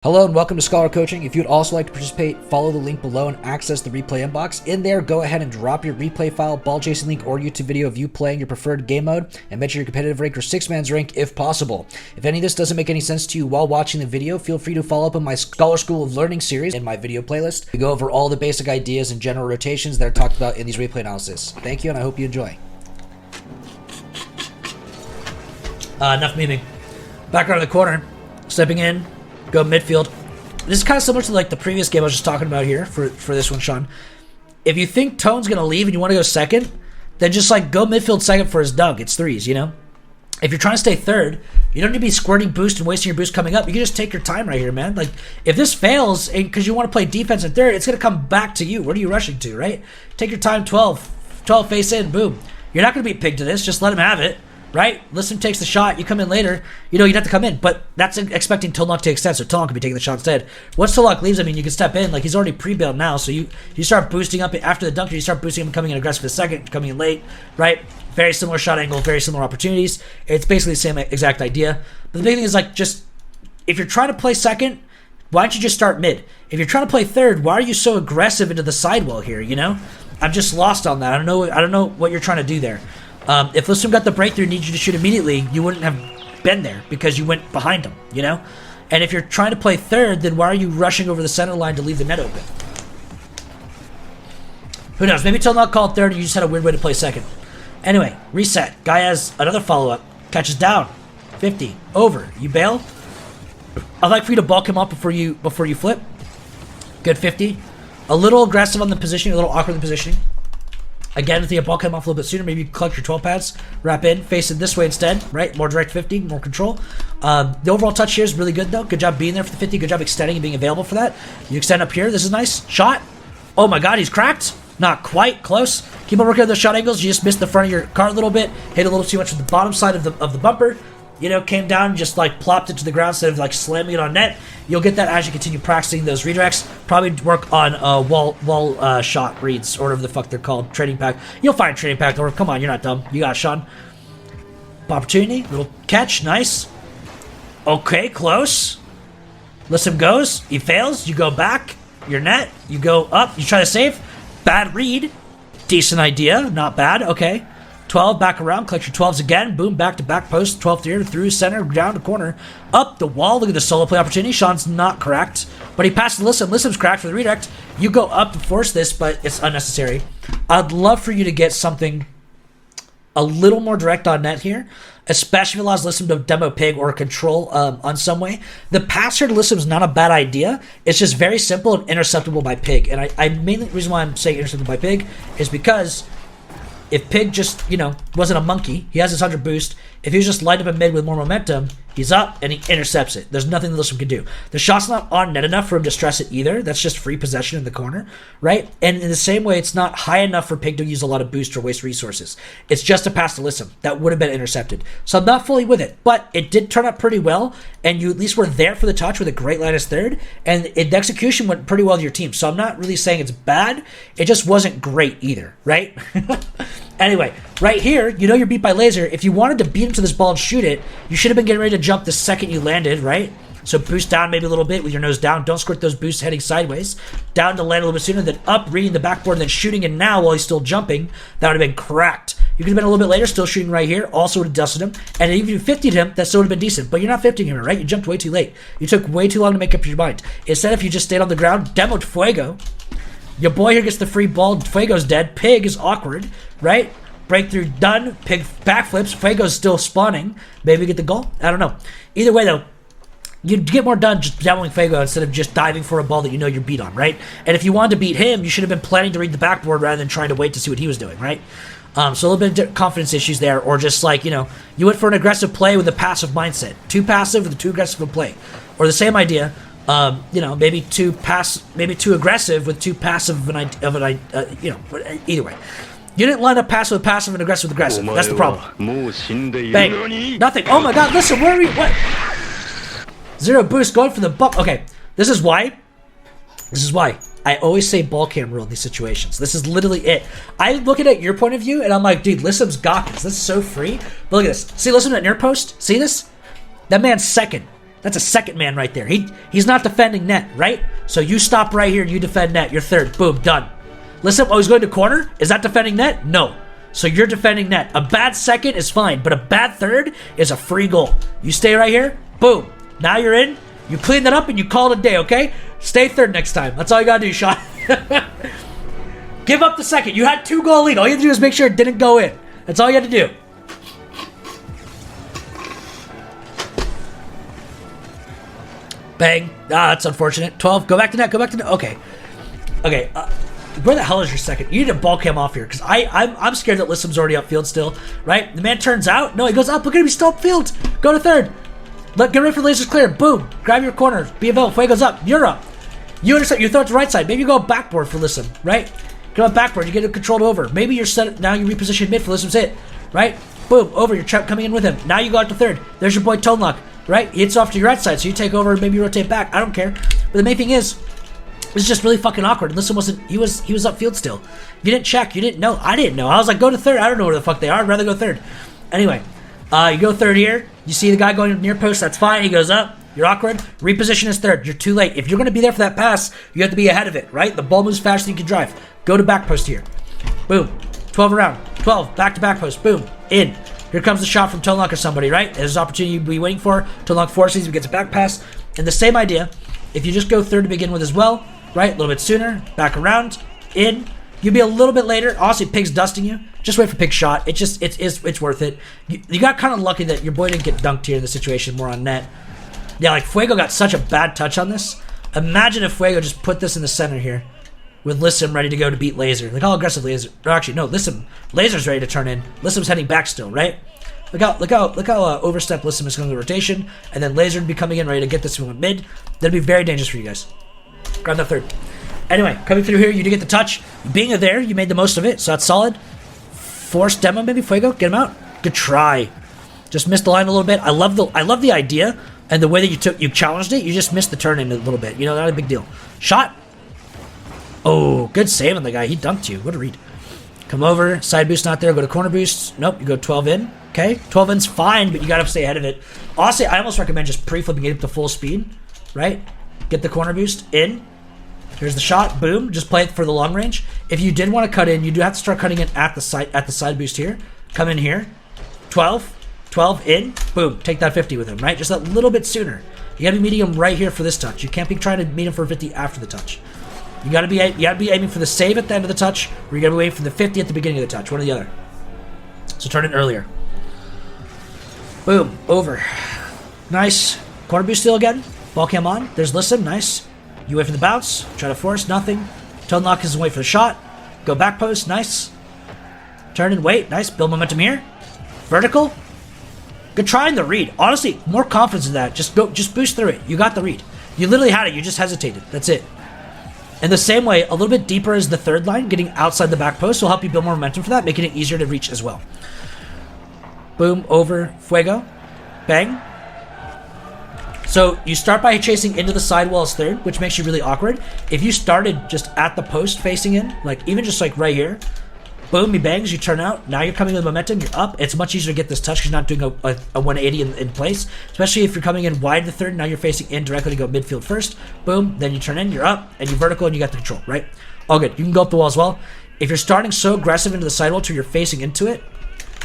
Hello and welcome to Scholar Coaching. If you'd also like to participate, follow the link below and access the replay inbox. In there, go ahead and drop your replay file, ball chasing link, or YouTube video of you playing your preferred game mode, and mention your competitive rank or 6-man's rank if possible. If any of this doesn't make any sense to you while watching the video, feel free to follow up on my Scholar School of Learning series in my video playlist. We go over all the basic ideas and general rotations that are talked about in these replay analysis. Thank you, and I hope you enjoy. Enough memeing. Back around the corner, stepping in. Go midfield. This is kind of similar to like the previous game I was just talking about here for this one, Sean. If you think Tone's going to leave and you want to go second, then just like go midfield second for his dunk. It's threes, you know? If you're trying to stay third, you don't need to be squirting boost and wasting your boost coming up. You can just take your time right here, man. Like, if this fails because you want to play defense in third, it's going to come back to you. What are you rushing to, right? Take your time, 12 face in, boom. You're not going to beat Pig to this. Just let him have it. Right? Lissom takes the shot. You come in later. You know, you'd have to come in. But that's expecting Tolok to extend, so Tolok could be taking the shot instead. Once Tolok leaves, I mean, you can step in. Like, he's already pre-bailed now, so you start boosting up after the dunker. You start boosting him and coming in aggressive for the second, coming in late, right? Very similar shot angle, very similar opportunities. It's basically the same exact idea. But the big thing is, like, just if you're trying to play second, why don't you just start mid? If you're trying to play third, why are you so aggressive into the sidewall here, you know? I'm just lost on that. I don't know what you're trying to do there. If Lissom got the breakthrough and needed you to shoot immediately, you wouldn't have been there because you went behind him, you know? And if you're trying to play third, then why are you rushing over the center line to leave the net open? Who knows? Maybe Tolok called third and you just had a weird way to play second. Anyway, reset. Guy has another follow-up. Catches down. 50. Over. You bail? I'd like for you to bulk him up before you flip. Good 50. A little aggressive on the positioning, a little awkward in the positioning. Again, if you ball come off a little bit sooner, maybe you collect your 12 pads, wrap in, face it this way instead, right? More direct 50, more control. The overall touch here is really good, though. Good job being there for the 50. Good job extending and being available for that. You extend up here. This is nice. Shot. Oh, my God, he's cracked. Not quite. Close. Keep on working on those shot angles. You just missed the front of your car a little bit. Hit a little too much with the bottom side of the bumper. You know, came down, just like plopped it to the ground instead of like slamming it on net. You'll get that as you continue practicing those redirects. Probably work on wall shot reads, or whatever the fuck they're called. Trading pack. You'll find trading pack. Or come on, you're not dumb. You got it, Sean. Opportunity, little catch, nice. Okay, close. Lissom goes. He fails. You go back. Your net. You go up. You try to save. Bad read. Decent idea. Not bad. Okay. 12 back around, collect your 12s again, boom, back to back post, 12 here, through center, down to corner, up the wall. Look at the solo play opportunity. Sean's not correct, but he passed to Lissom. Lissom's cracked for the redirect. You go up to force this, but it's unnecessary. I'd love for you to get something a little more direct on net here, especially if it allows Lissom to demo Pig or control on some way. The pass here to Lissom is not a bad idea. It's just very simple and interceptable by Pig. And I mainly, the reason why I'm saying interceptable by Pig is because if Pig just, you know, wasn't a monkey, he has his 100 boost. If he was just light up in mid with more momentum, he's up and he intercepts it. There's nothing that Lissom can do. The shot's not on net enough for him to stress it either. That's just free possession in the corner, right? And in the same way, it's not high enough for Pig to use a lot of boost or waste resources. It's just a pass to Lissom. That would have been intercepted. So I'm not fully with it, but it did turn out pretty well, and you at least were there for the touch with a great line as third, and the execution went pretty well to your team. So I'm not really saying it's bad. It just wasn't great either, right? Anyway, right here, you know you're beat by laser. If you wanted to beat him to this ball and shoot it, you should have been getting ready to jump the second you landed, right? So boost down maybe a little bit with your nose down. Don't squirt those boosts heading sideways. Down to land a little bit sooner, then up, reading the backboard, and then shooting it now while he's still jumping. That would have been cracked. You could have been a little bit later, still shooting right here. Also would have dusted him. And even if you 50'd him, that still would have been decent. But you're not 50'ing him, right? You jumped way too late. You took way too long to make up your mind. Instead, if you just stayed on the ground, demoed Fuego. Your boy here gets the free ball. Fuego's dead. Pig is awkward, right? Breakthrough done. Pig backflips. Fuego's still spawning. Maybe get the goal. I don't know. Either way, though, you'd get more done just demoing Fuego instead of just diving for a ball that you know you're beat on, right? And if you wanted to beat him, you should have been planning to read the backboard rather than trying to wait to see what he was doing, right? So a little bit of confidence issues there, or just like, you know, you went for an aggressive play with a passive mindset. Too passive with too aggressive a play. Or the same idea, you know, maybe too aggressive with too passive of an you know, either way. You didn't line up passive with passive and aggressive with aggressive. That's the problem. Bang. Nothing. Oh my God, listen, where are we? What? Zero boost going for the bump. Okay, this is why I always say ball cam rule in these situations. This is literally it. I look at it your point of view, and I'm like, dude, Lissom's got this. This is so free. But look at this. See Lissom at near post? See this? That man's second. That's a second man right there. He's not defending net, right? So you stop right here and you defend net. You're third. Boom, done. Listen, he's going to corner. Is that defending net? No. So you're defending net. A bad second is fine, but a bad third is a free goal. You stay right here. Boom. Now you're in. You clean that up and you call it a day, okay? Stay third next time. That's all you gotta do, Shawn. Give up the second. You had 2-goal lead. All you had to do is make sure it didn't go in. That's all you had to do. Bang. That's unfortunate. 12. Go back to net. Go back to net. Okay. Okay. Where the hell is your second? You need to ball cam off here, because I'm scared that Lissam's already upfield still, right? The man turns out. No, he goes up. Look at him. He's still upfield. Go to third. Get ready for lasers clear. Boom. Grab your corner. Be available. Fuego's up. You're up. You intercept. You throw it to the right side. Maybe you go backboard for Lissam, right? Come up backboard. You get it controlled over. Maybe you're set. Now you reposition mid for Lissam's hit, right? Boom. Over. You're coming in with him. Now you go out to third. There's your boy Tone Lock, right? He hits off to your right side, so you take over and maybe you rotate back. I don't care. But the main thing is, it's just really fucking awkward. Lissam wasn't. He was upfield still. If you didn't check, you didn't know. I didn't know. I was like, go to third. I don't know where the fuck they are. I'd rather go third. Anyway. You go third here. You see the guy going near post. That's fine. He goes up. You're awkward. Reposition is third. You're too late. If you're going to be there for that pass, you have to be ahead of it, right? The ball moves faster than you can drive. Go to back post here. Boom. 12 around. 12. Back to back post. Boom. In. Here comes the shot from Tonlock or somebody, right? There's an opportunity you'd be waiting for. Tonlock forces him, gets a back pass. And the same idea. If you just go third to begin with as well, right? A little bit sooner. Back around. In. You'll be a little bit later. Honestly, Pig's dusting you. Just wait for Pig's shot. It's worth it. You got kind of lucky that your boy didn't get dunked here in the situation, more on net. Yeah, like Fuego got such a bad touch on this. Imagine if Fuego just put this in the center here with Lissam ready to go to beat Laser. Look how aggressive Laser. Or actually, no, Lissam. Laser's ready to turn in. Lissam's heading back still, right? Look how overstep Lissam is going to the rotation, and then Laser would be coming in ready to get this one mid. That'd be very dangerous for you guys. Grab that third. Anyway, coming through here, you did get the touch. Being there, you made the most of it, so that's solid. Force demo, maybe Fuego, get him out. Good try. Just missed the line a little bit. I love the idea and the way that you challenged it. You just missed the turn in a little bit. You know, not a big deal. Shot. Oh, good save on the guy. He dunked you. What a read. Come over. Side boost not there. Go to corner boost. Nope. You go 12 in. Okay. 12 in's fine, but you gotta stay ahead of it. Honestly, I almost recommend just pre-flipping it up to full speed. Right. Get the corner boost in. Here's the shot. Boom. Just play it for the long range. If you did want to cut in, you do have to start cutting in at the side boost here. Come in here. 12 in. Boom. Take that 50 with him, right? Just a little bit sooner. You got to be meeting him right here for this touch. You can't be trying to meet him for 50 after the touch. You got to be aiming for the save at the end of the touch, or you got to be waiting for the 50 at the beginning of the touch. One or the other. So turn it earlier. Boom. Over. Nice. Corner boost still again. Ball cam on. There's Lissam. Nice. You wait for the bounce. Try to force. Nothing. Tone Lock is wait for the shot. Go back post. Nice. Turn and wait. Nice. Build momentum here. Vertical. Good try in the read. Honestly, more confidence in that. Just boost through it. You got the read. You literally had it. You just hesitated. That's it. In the same way, a little bit deeper is the third line. Getting outside the back post will help you build more momentum for that, making it easier to reach as well. Boom. Over. Fuego. Bang. So you start by chasing into the sidewall as third, which makes you really awkward. If you started just at the post facing in, like even just like right here, boom, he bangs, you turn out. Now you're coming with momentum, you're up. It's much easier to get this touch because you're not doing a 180 in place, especially if you're coming in wide to third. Now you're facing in directly to go midfield first. Boom, then you turn in, you're up, and you vertical, and you got the control, right? All good. You can go up the wall as well. If you're starting so aggressive into the sidewall till you're facing into it,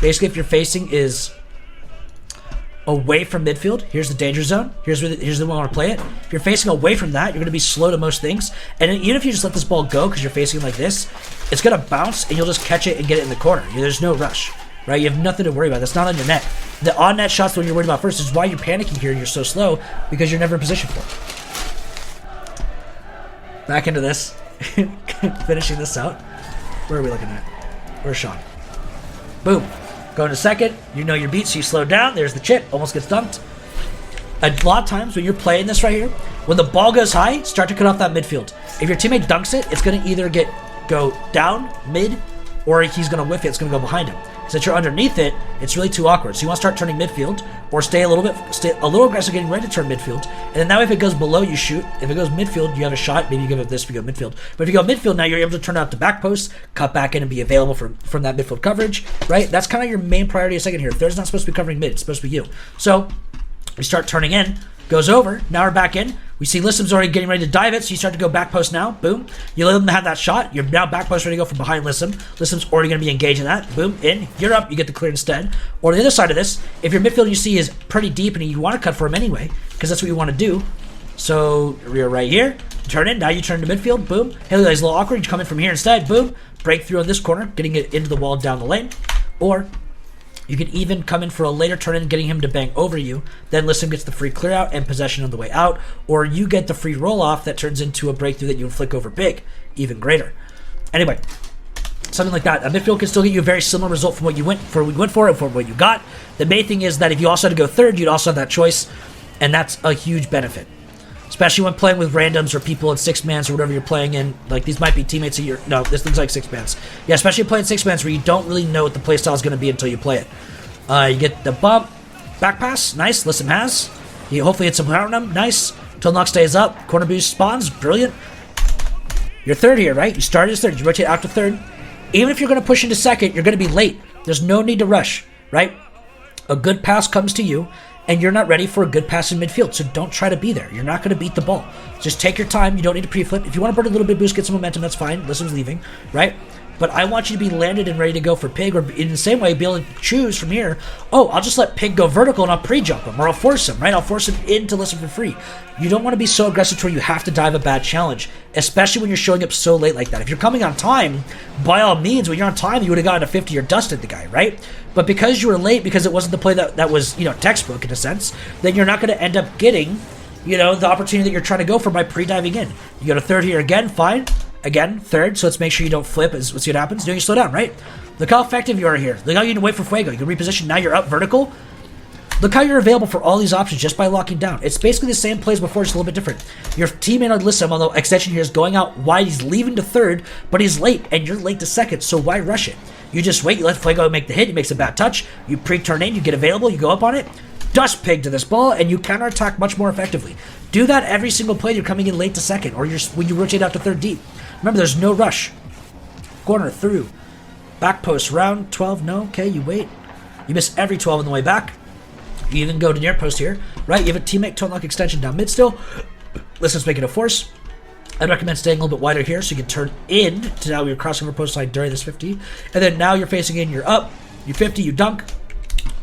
basically if your facing is away from midfield, here's the danger zone. Here's the way I want to play it. If you're facing away from that, you're going to be slow to most things. And even if you just let this ball go because you're facing like this, it's going to bounce and you'll just catch it and get it in the corner. There's no rush, right? You have nothing to worry about. That's not on your net. The on-net shots, when you're worried about first, is why you're panicking here and you're so slow, because you're never in position for it. Back into this. Finishing this out. Where are we looking at? Where's Shawn? Boom. Going to second, you know your beat, so you slow down. There's the chip, almost gets dunked. A lot of times when you're playing this right here, when the ball goes high, start to cut off that midfield. If your teammate dunks it, it's going to either go down, mid, or he's going to whiff it, it's going to go behind him. Since you're underneath it, it's really too awkward. So you want to start turning midfield, or stay a little aggressive, getting ready to turn midfield. And then now if it goes below, you shoot. If it goes midfield, you have a shot. Maybe you give it this if you go midfield. But if you go midfield, now you're able to turn out the back post, cut back in, and be available from that midfield coverage, right? That's kind of your main priority a second here. Third's not supposed to be covering mid. It's supposed to be you. So you start turning in. Goes over. Now we're back in. We see Lissam's already getting ready to dive it, so you start to go back post now. Boom. You let him have that shot. You're now back post ready to go from behind Lissam. Lissam's already going to be engaging that. Boom. In. You're up. You get the clear instead. Or the other side of this, if your midfield you see is pretty deep and you want to cut for him anyway, because that's what you want to do. So you're right here. Turn in. Now you turn to midfield. Boom. Hey, he's a little awkward. You come in from here instead. Boom. Break through on this corner, getting it into the wall down the lane. Or you can even come in for a later turn in, getting him to bang over you. Then Lissam gets the free clear out and possession on the way out. Or you get the free roll off that turns into a breakthrough that you inflict over big, even greater. Anyway, something like that. A midfield can still get you a very similar result from what you went for and for what you got. The main thing is that if you also had to go third, you'd also have that choice, and that's a huge benefit. Especially when playing with randoms or people in 6-mans or whatever you're playing in. Like, these might be teammates of your... No, this looks like 6-mans. Yeah, especially playing 6-mans where you don't really know what the playstyle is going to be until you play it. You get the bump. Back pass. Nice. Lissam has. You hopefully hit some power on him. Nice. Toolknock stays up. Corner boost spawns. Brilliant. You're third here, right? You started as third. You rotate out to third. Even if you're going to push into second, you're going to be late. There's no need to rush, right? A good pass comes to you, and you're not ready for a good pass in midfield, so don't try to be there. You're not going to beat the ball. Just take your time. You don't need to pre-flip. If you want to burn a little bit boost, get some momentum, that's fine. Lissam's leaving, right? But I want you to be landed and ready to go for Pig, or in the same way, be able to choose from here, oh, I'll just let Pig go vertical and I'll pre-jump him, or I'll force him, right? I'll force him into Lissam for free. You don't want to be so aggressive to where you have to dive a bad challenge, especially when you're showing up so late like that. If you're coming on time, by all means, when you're on time, you would have gotten a 50 or dusted the guy, right? But because you were late, because it wasn't the play that was, textbook in a sense, then you're not going to end up getting, the opportunity that you're trying to go for by pre-diving in. You go to third here again, fine. Again, third, so let's make sure you don't flip. Let's see what happens. You slow down, right? Look how effective you are here. Look how you can wait for Fuego. You can reposition. Now you're up vertical. Look how you're available for all these options just by locking down. It's basically the same plays before, just a little bit different. Your teammate on Lissam, although extension here is going out wide, he's leaving to third, but he's late, and you're late to second, so why rush it? You just wait, you let Fuego make the hit, he makes a bad touch, you pre-turn in, you get available, you go up on it, dust Pig to this ball, and you counterattack much more effectively. Do that every single play you're coming in late to second, or when you rotate out to third deep. Remember, there's no rush. Corner through. Back post round. 12, no. Okay, you wait. You miss every 12 on the way back. You even go to near post here. Right, you have a teammate toe lock extension down mid still. Lissam's making a force. I'd recommend staying a little bit wider here so you can turn in to now you're crossing over post line during this 50. And then now you're facing in, you're up. You 50, you dunk.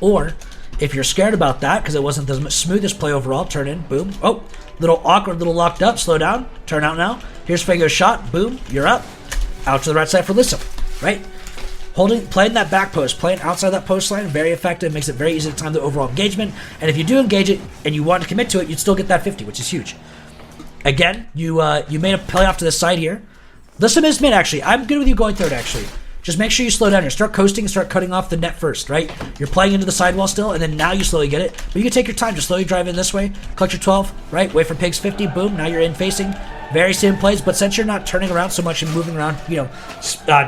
Or, if you're scared about that, because it wasn't the smoothest play overall, turn in, boom. Oh, little awkward, little locked up, slow down, turn out now. Here's Fuego's shot, boom, you're up. Out to the right side for Lissam, right? Playing that back post, playing outside that post line, very effective, makes it very easy to time the overall engagement. And if you do engage it and you want to commit to it, you'd still get that 50, which is huge. Again, you made a play off to the side here. Lissam is mid, actually. I'm good with you going third, actually. Just make sure you slow down here. Start coasting and start cutting off the net first, right? You're playing into the sidewall still, and then now you slowly get it. But you can take your time. Just slowly drive in this way. Collect your 12, right? Wait for Pig's 50. Boom. Now you're in facing. Very same plays, but since you're not turning around so much and moving around,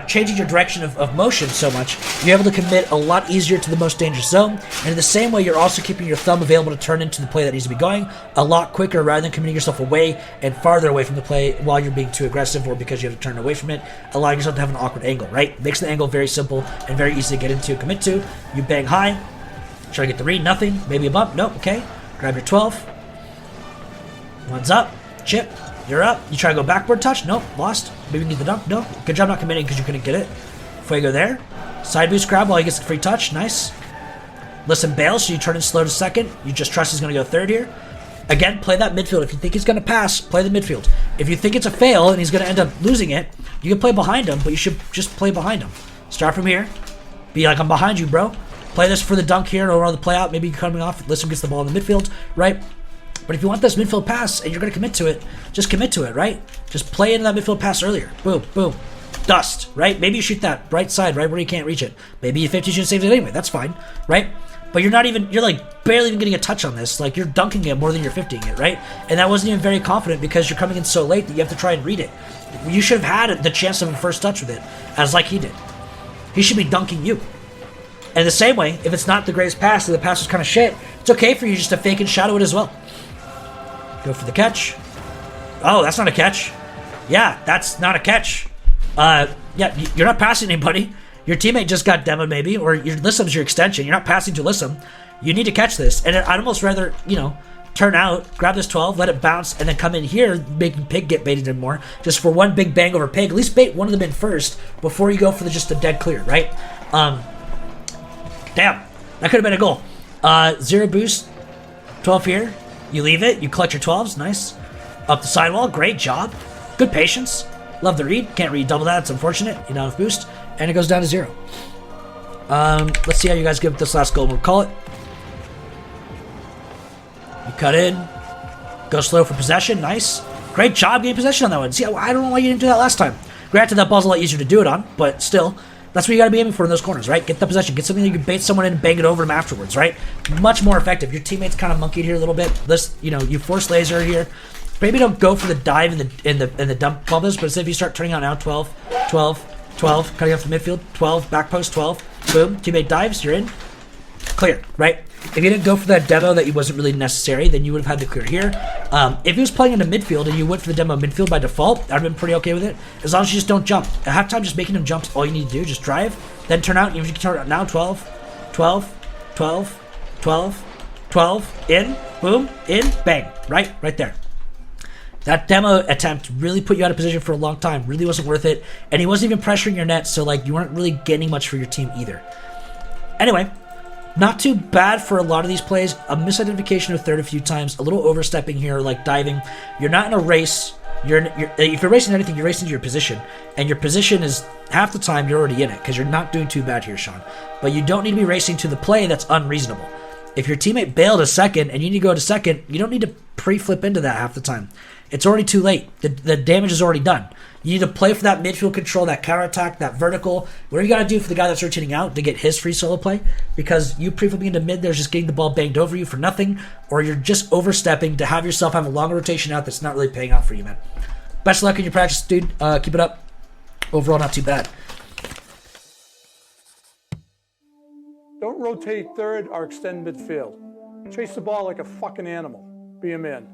changing your direction of motion so much, you're able to commit a lot easier to the most dangerous zone. And in the same way, you're also keeping your thumb available to turn into the play that needs to be going a lot quicker rather than committing yourself away and farther away from the play while you're being too aggressive or because you have to turn away from it, allowing yourself to have an awkward angle, right? Makes the angle very simple and very easy to get into, commit to. You bang high, try to get the read, nothing, maybe a bump, nope, okay. Grab your 12. One's up, chip. You're up. You try to go backward touch. Nope. Lost. Maybe you need the dunk. No. Good job not committing because you couldn't get it. Fuego there. Side boost grab while he gets the free touch. Nice. Lissam bails, so you turn in slow to second. You just trust he's going to go third here. Again, play that midfield. If you think he's going to pass, play the midfield. If you think it's a fail and he's going to end up losing it, you can play behind him, but you should just play behind him. Start from here. Be like, I'm behind you, bro. Play this for the dunk here or on the play out. Maybe you're coming off. Lissam gets the ball in the midfield, right? But if you want this midfield pass and you're going to commit to it, just commit to it, right? Just play into that midfield pass earlier. Boom, boom. Dust, right? Maybe you shoot that right side, right where you can't reach it. Maybe you 50 should save it anyway. That's fine, right? But you're like barely even getting a touch on this. Like you're dunking it more than you're 50ing it, right? And that wasn't even very confident because you're coming in so late that you have to try and read it. You should have had the chance of a first touch with it, as like he did. He should be dunking you. And the same way, if it's not the greatest pass and the pass was kind of shit, it's okay for you just to fake and shadow it as well. Go for the catch. Oh, that's not a catch. Yeah, that's not a catch. Yeah, you're not passing anybody. Your teammate just got demoed maybe, or your Lissam's your extension. You're not passing to Lissam. You need to catch this. And I'd almost rather, turn out, grab this 12, let it bounce, and then come in here, making pig get baited in more, just for one big bang over pig. At least bait one of them in first before you go for just a dead clear, right? Damn, that could have been a goal. 0 boost, 12 here. You leave it, you collect your 12s, nice. Up the sidewall, great job. Good patience. Love the read. Can't read double that, it's unfortunate. You don't have boost. And it goes down to 0. Let's see how you guys give this last goal. We'll call it. You cut in. Go slow for possession, nice. Great job getting possession on that one. See, I don't know why you didn't do that last time. Granted, that ball's a lot easier to do it on, but still. That's what you gotta be aiming for in those corners, right? Get the possession. Get something that you can bait someone in and bang it over them afterwards, right? Much more effective. Your teammates kind of monkeyed here a little bit. This, you force laser here. Maybe don't go for the dive in the dump bubbles, but if you start turning out now, 12, 12, 12, cutting off the midfield, 12, back post, 12, boom, teammate dives, you're in, clear, right? If you didn't go for that demo that wasn't really necessary, then you would have had to clear here. If he was playing into midfield and you went for the demo midfield by default, I'd have been pretty okay with it. As long as you just don't jump. At halftime, just making him jump is all you need to do. Just drive, then turn out. You can turn out now, 12, 12, 12, 12, 12, in, boom, in, bang, right there. That demo attempt really put you out of position for a long time. Really wasn't worth it. And he wasn't even pressuring your net, so like you weren't really getting much for your team either. Anyway, not too bad for a lot of these plays. A misidentification of third a few times. A little overstepping here, like diving. You're not in a race. If you're racing anything, you're racing to your position. And your position is half the time you're already in it because you're not doing too bad here, Sean. But you don't need to be racing to the play that's unreasonable. If your teammate bailed a second and you need to go to second, you don't need to pre-flip into that half the time. It's already too late. The damage is already done. You need to play for that midfield control, that counterattack, that vertical. Whatever you got to do for the guy that's rotating out to get his free solo play. Because you pre-flipping into mid, there's just getting the ball banged over you for nothing. Or you're just overstepping to have yourself have a longer rotation out that's not really paying off for you, man. Best of luck in your practice, dude. Keep it up. Overall, not too bad. Don't rotate third or extend midfield. Chase the ball like a fucking animal. Be a man.